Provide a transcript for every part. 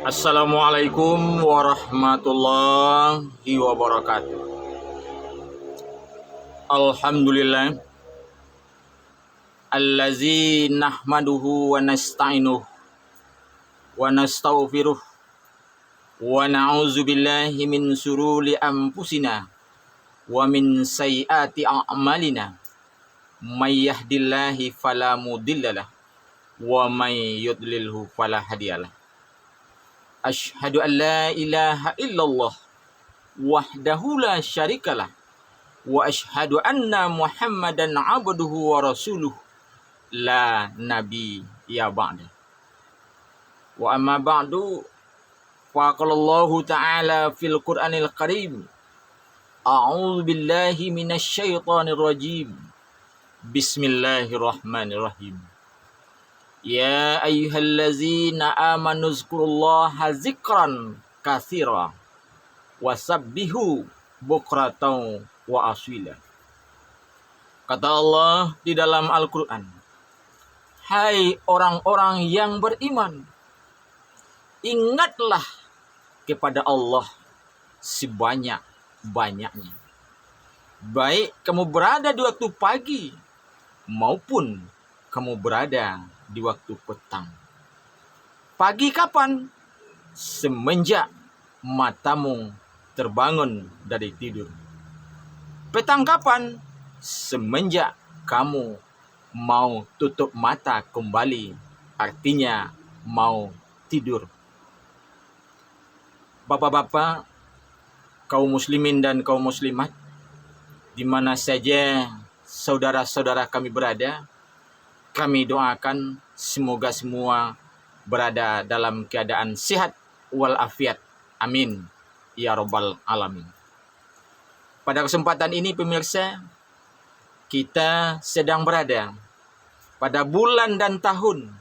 Assalamualaikum warahmatullahi wabarakatuh. Alhamdulillah allazi nahmaduhu wa nasta'inuh wa nastaghfiruh wa na'udzu billahi min sururi anfusina wa min sayyiati a'malina. May yahdihillahu fala mudhillalah wa may yudlilhu fala hadiyalah. Asyhadu an la ilaha illallah wahdahu la syarikalah wa asyhadu anna Muhammadan abduhu wa rasuluh la nabi ya ba'da. Wa amma ba'du faqalallahu ta'ala fil Qur'anil Karim. A'udzu billahi minasy syaithanir rajim. Bismillahirrahmanirrahim. Ya ayyuhallazina amanu zkurullaha zikran katsira wasabbihu bukratan wa asila. Kata Allah di dalam Al-Quran, hai orang-orang yang beriman, ingatlah kepada Allah sebanyak-banyaknya. Baik kamu berada di waktu pagi maupun kamu berada di waktu petang. Pagi kapan? Semenjak matamu terbangun dari tidur. Petang kapan? Semenjak kamu mau tutup mata kembali, artinya mau tidur. Bapak-bapak, kaum muslimin dan kaum muslimat, di mana saja saudara-saudara kami berada, kami doakan semoga semua berada dalam keadaan sehat walafiat. Amin ya rabbal alamin. Pada kesempatan ini pemirsa, kita sedang berada pada bulan dan tahun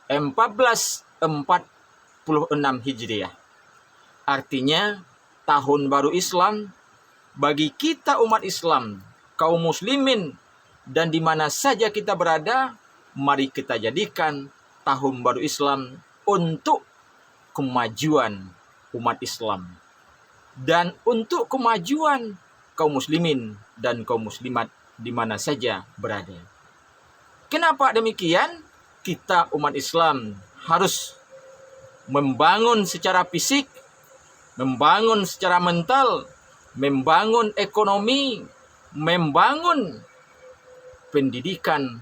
1446 Hijriah. Artinya tahun baru Islam bagi kita umat Islam, kaum muslimin, dan di mana saja kita berada, mari kita jadikan tahun baru Islam untuk kemajuan umat Islam dan untuk kemajuan kaum muslimin dan kaum muslimat di mana saja berada. Kenapa demikian? Kita umat Islam harus membangun secara fisik, membangun secara mental, membangun ekonomi, membangun pendidikan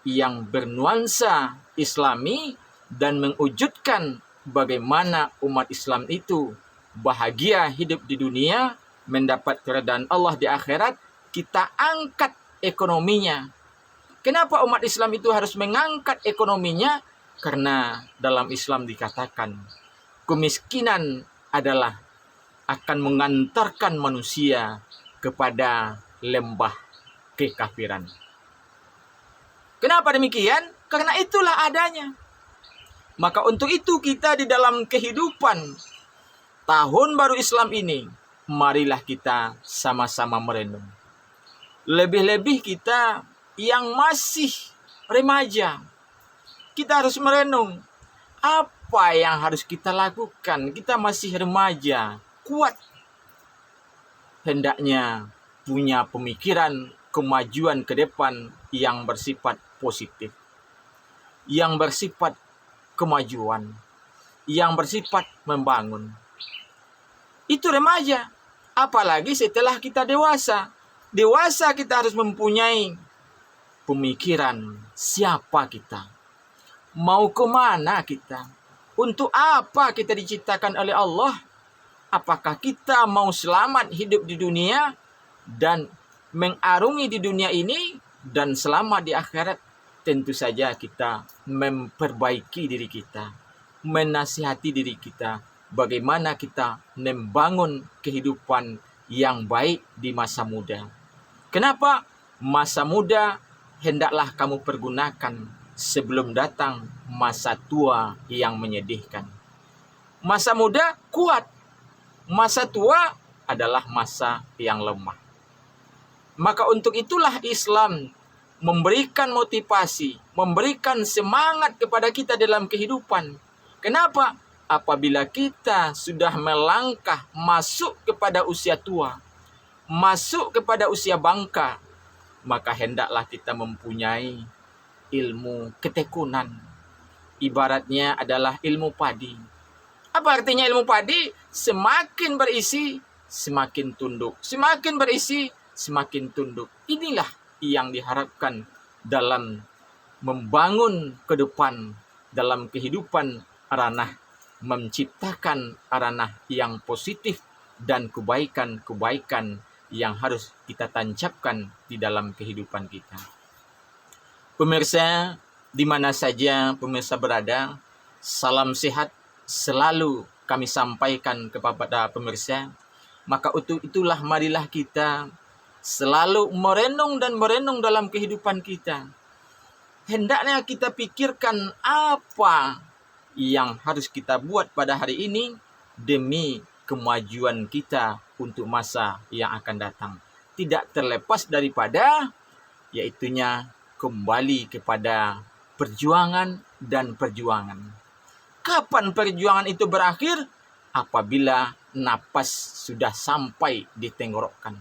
yang bernuansa Islami dan mewujudkan bagaimana umat Islam itu bahagia hidup di dunia, mendapat keridhaan Allah di akhirat. Kita angkat ekonominya. Kenapa umat Islam itu harus mengangkat ekonominya? Karena dalam Islam dikatakan kemiskinan adalah akan mengantarkan manusia kepada lembah kekafiran. Kenapa demikian? Karena itulah adanya. Maka untuk itu kita di dalam kehidupan tahun baru Islam ini, marilah kita sama-sama merenung. Lebih-lebih kita yang masih remaja, kita harus merenung apa yang harus kita lakukan. Kita masih remaja, kuat. Hendaknya punya pemikiran kemajuan ke depan yang bersifat positif, yang bersifat kemajuan, yang bersifat membangun. Itu remaja. Apalagi setelah kita dewasa. Dewasa kita harus mempunyai pemikiran siapa kita, mau kemana kita, untuk apa kita diciptakan oleh Allah. Apakah kita mau selamat hidup di dunia dan mengarungi di dunia ini dan selamat di akhirat? Tentu saja kita memperbaiki diri kita, menasihati diri kita, bagaimana kita membangun kehidupan yang baik di masa muda. Kenapa? Masa muda hendaklah kamu pergunakan sebelum datang masa tua yang menyedihkan. Masa muda kuat, masa tua adalah masa yang lemah. Maka untuk itulah Islam memberikan motivasi, memberikan semangat kepada kita dalam kehidupan. Kenapa? Apabila kita sudah melangkah masuk kepada usia tua, masuk kepada usia bangka, maka hendaklah kita mempunyai ilmu ketekunan. Ibaratnya adalah ilmu padi. Apa artinya ilmu padi? Semakin berisi, semakin tunduk. Semakin berisi, semakin tunduk. Inilah yang diharapkan dalam membangun ke depan, dalam kehidupan ranah, menciptakan ranah yang positif dan kebaikan-kebaikan yang harus kita tancapkan di dalam kehidupan kita. Pemirsa, di mana saja pemirsa berada, salam sehat selalu kami sampaikan kepada pemirsa. Maka untuk itulah marilah kita selalu merenung dan merenung dalam kehidupan kita. Hendaknya kita pikirkan apa yang harus kita buat pada hari ini demi kemajuan kita untuk masa yang akan datang. Tidak terlepas daripada yaitunya kembali kepada perjuangan dan perjuangan. Kapan perjuangan itu berakhir? Apabila napas sudah sampai di tenggorokan.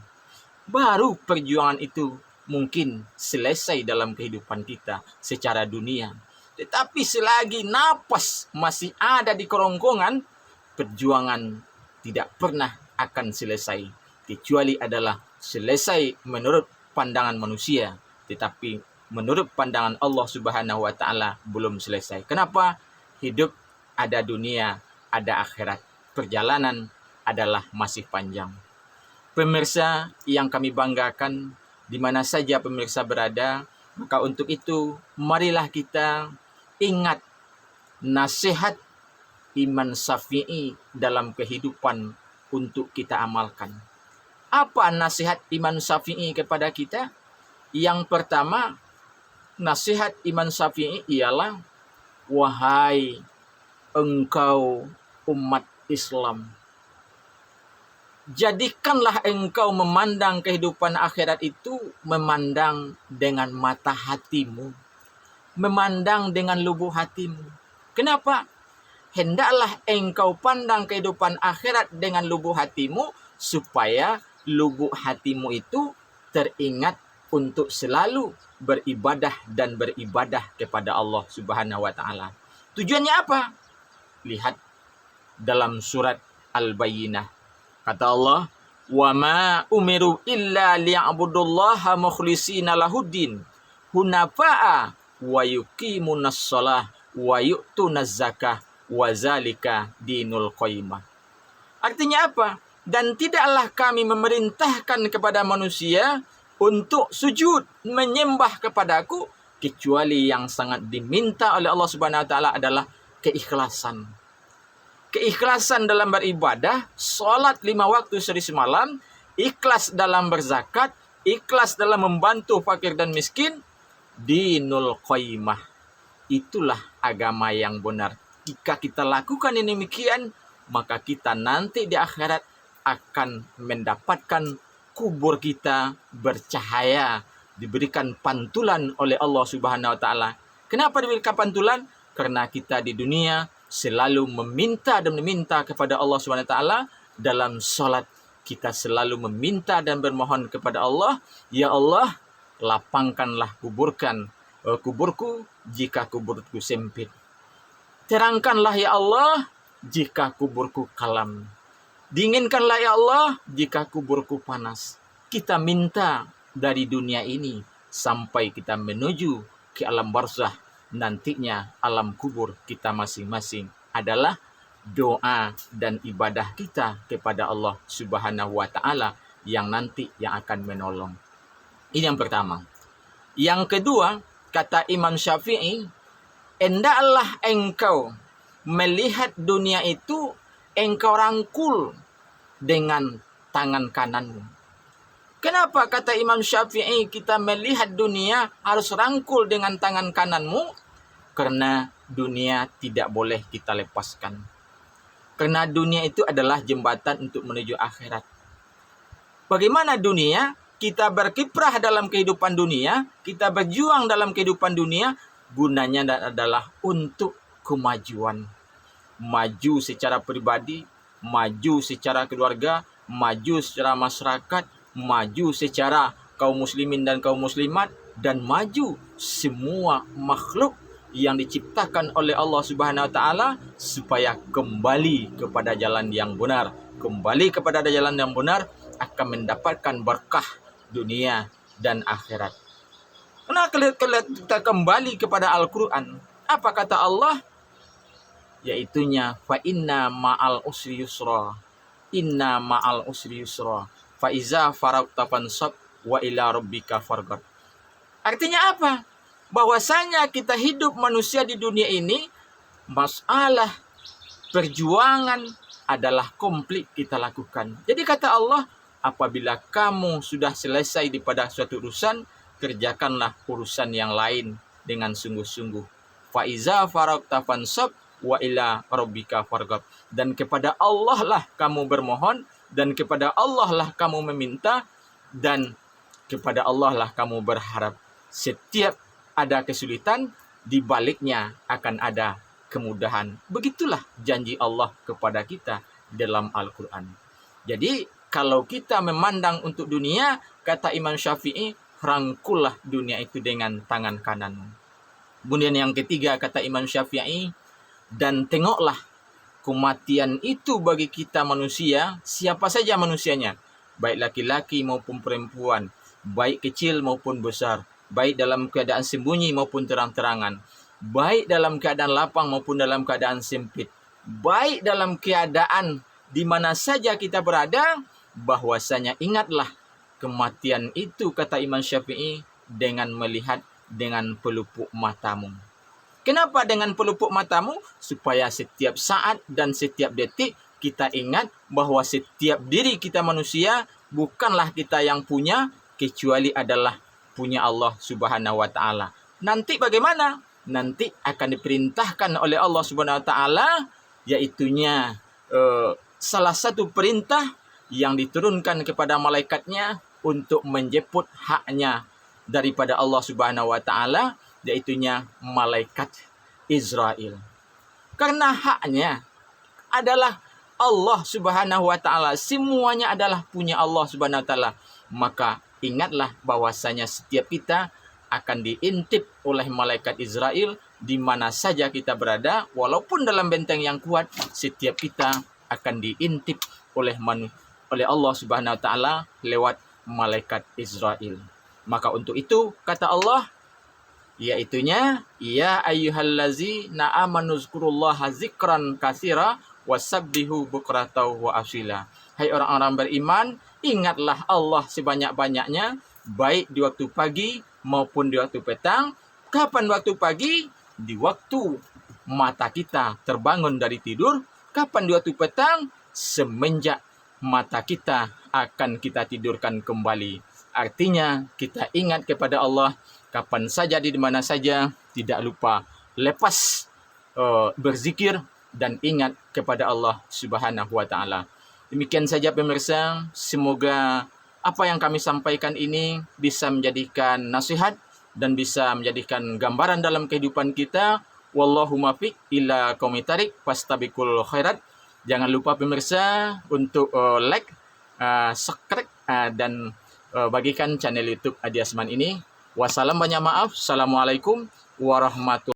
Baru perjuangan itu mungkin selesai dalam kehidupan kita secara dunia. Tetapi selagi napas masih ada di kerongkongan, perjuangan tidak pernah akan selesai. Kecuali adalah selesai menurut pandangan manusia. Tetapi menurut pandangan Allah Subhanahu wa Ta'ala belum selesai. Kenapa? Hidup ada dunia, ada akhirat. Perjalanan adalah masih panjang. Pemirsa yang kami banggakan, di mana saja pemirsa berada, maka untuk itu marilah kita ingat nasihat Imam Syafi'i dalam kehidupan untuk kita amalkan. Apa nasihat Imam Syafi'i kepada kita? Yang pertama, nasihat Imam Syafi'i ialah, wahai engkau umat Islam, jadikanlah engkau memandang kehidupan akhirat itu memandang dengan mata hatimu, memandang dengan lubuk hatimu. Kenapa? Hendaklah engkau pandang kehidupan akhirat dengan lubuk hatimu, supaya lubuk hatimu itu teringat untuk selalu beribadah dan beribadah kepada Allah Subhanahu wa Ta'ala. Tujuannya apa? Lihat dalam surat Al-Bayyinah. Kata Allah, "Wa ma umiru illa liya'budullaha mukhlishina lahuddin, hunafa'a wa yuqimunas shalah wa yu'tunaz zakah wa zalika dinul qayyimah." Artinya apa? Dan tidaklah kami memerintahkan kepada manusia untuk sujud menyembah kepadaku, kecuali yang sangat diminta oleh Allah Subhanahu wa Ta'ala adalah keikhlasan. Keikhlasan dalam beribadah, sholat 5 waktu sehari semalam, ikhlas dalam berzakat, ikhlas dalam membantu fakir dan miskin, dinul qayyimah. Itulah agama yang benar. Jika kita lakukan ini demikian, maka kita nanti di akhirat akan mendapatkan kubur kita bercahaya, diberikan pantulan oleh Allah Subhanahu wa Ta'ala. Kenapa diberikan pantulan? Karena kita di dunia selalu meminta dan meminta kepada Allah Subhanahu wa Ta'ala. Dalam sholat kita selalu meminta dan bermohon kepada Allah, ya Allah, lapangkanlah kuburku jika kuburku sempit. Terangkanlah ya Allah jika kuburku kalam. Dinginkanlah ya Allah jika kuburku panas. Kita minta dari dunia ini sampai kita menuju ke alam barzah. Nantinya alam kubur kita masing-masing adalah doa dan ibadah kita kepada Allah Subhanahu wa Ta'ala yang nanti yang akan menolong. Ini yang pertama. Yang kedua, kata Imam Syafi'i, hendaklah engkau melihat dunia itu engkau rangkul dengan tangan kananmu. Kenapa kata Imam Syafi'i kita melihat dunia harus rangkul dengan tangan kananmu? Karena dunia tidak boleh kita lepaskan. Karena dunia itu adalah jembatan untuk menuju akhirat. Bagaimana dunia? Kita berkiprah dalam kehidupan dunia, kita berjuang dalam kehidupan dunia, gunanya adalah untuk kemajuan. maju secara pribadi, maju secara keluarga, maju secara masyarakat, maju secara kaum muslimin dan kaum muslimat, dan maju semua makhluk yang diciptakan oleh Allah Subhanahu wa taala supaya kembali kepada jalan yang benar. Kembali kepada jalan yang benar akan mendapatkan berkah dunia dan akhirat. Nah, kalau kita kembali kepada Al-Quran, apa kata Allah? Yaitunya fa inna ma'al usri yusra. Inna ma'al usri yusra. Fa iza faragta fansab wa ila rabbika farghab. Artinya apa? Bahwasanya kita hidup manusia di dunia ini, masalah perjuangan adalah komplit kita lakukan. Jadi kata Allah, apabila kamu sudah selesai pada suatu urusan, kerjakanlah urusan yang lain dengan sungguh-sungguh. Faiza faragta fansab wa ila rabbika farghab. Dan kepada Allah lah kamu bermohon, dan kepada Allah lah kamu meminta, dan kepada Allah lah kamu berharap. Setiap ada kesulitan, di baliknya akan ada kemudahan. Begitulah janji Allah kepada kita dalam Al-Quran. Jadi kalau kita memandang untuk dunia, kata Imam Syafi'i, rangkullah dunia itu dengan tangan kanan. Kemudian yang ketiga kata Imam Syafi'i, dan tengoklah kematian itu bagi kita manusia, siapa saja manusianya, baik laki-laki maupun perempuan, baik kecil maupun besar, baik dalam keadaan sembunyi maupun terang-terangan, baik dalam keadaan lapang maupun dalam keadaan sempit, baik dalam keadaan di mana saja kita berada, bahwasanya ingatlah kematian itu, kata Imam Syafi'i, dengan melihat dengan pelupuk matamu. Kenapa dengan pelupuk matamu? Supaya setiap saat dan setiap detik kita ingat bahwa setiap diri kita manusia bukanlah kita yang punya, kecuali adalah punya Allah Subhanahu wa taala. Nanti bagaimana? Nanti akan diperintahkan oleh Allah Subhanahu wa taala, yaitunya salah satu perintah yang diturunkan kepada malaikatnya untuk menjemput haknya daripada Allah Subhanahu wa taala, yaitunya malaikat Israel. Karena haknya adalah Allah Subhanahu wa taala, semuanya adalah punya Allah Subhanahu wa taala. Maka ingatlah bahwasanya setiap kita akan diintip oleh malaikat Israel di mana saja kita berada, walaupun dalam benteng yang kuat, setiap kita akan diintip oleh Allah Subhanahu wa taala lewat malaikat Israel. Maka untuk itu kata Allah, yaitunya ya ayyuhallazina amanu zkurullaha zikran katsira wasabbihu bukratan wa asila. Hai orang-orang beriman, ingatlah Allah sebanyak-banyaknya, baik di waktu pagi maupun di waktu petang. Kapan waktu pagi? Di waktu mata kita terbangun dari tidur. Kapan di waktu petang? Semenjak mata kita akan kita tidurkan kembali. Artinya kita ingat kepada Allah kapan saja, di mana saja, tidak lupa lepas berzikir dan ingat kepada Allah Subhanahu wa taala. Demikian saja pemirsa, semoga apa yang kami sampaikan ini bisa menjadikan nasihat dan bisa menjadikan gambaran dalam kehidupan kita. Wallahu muwaffiq ila qaumit thariq, fastabiqul khairat. Jangan lupa pemirsa untuk like, subscribe, dan bagikan channel YouTube Adi Asman ini. Wassalam, banyak maaf. Assalamualaikum warahmatullahi wabarakatuh.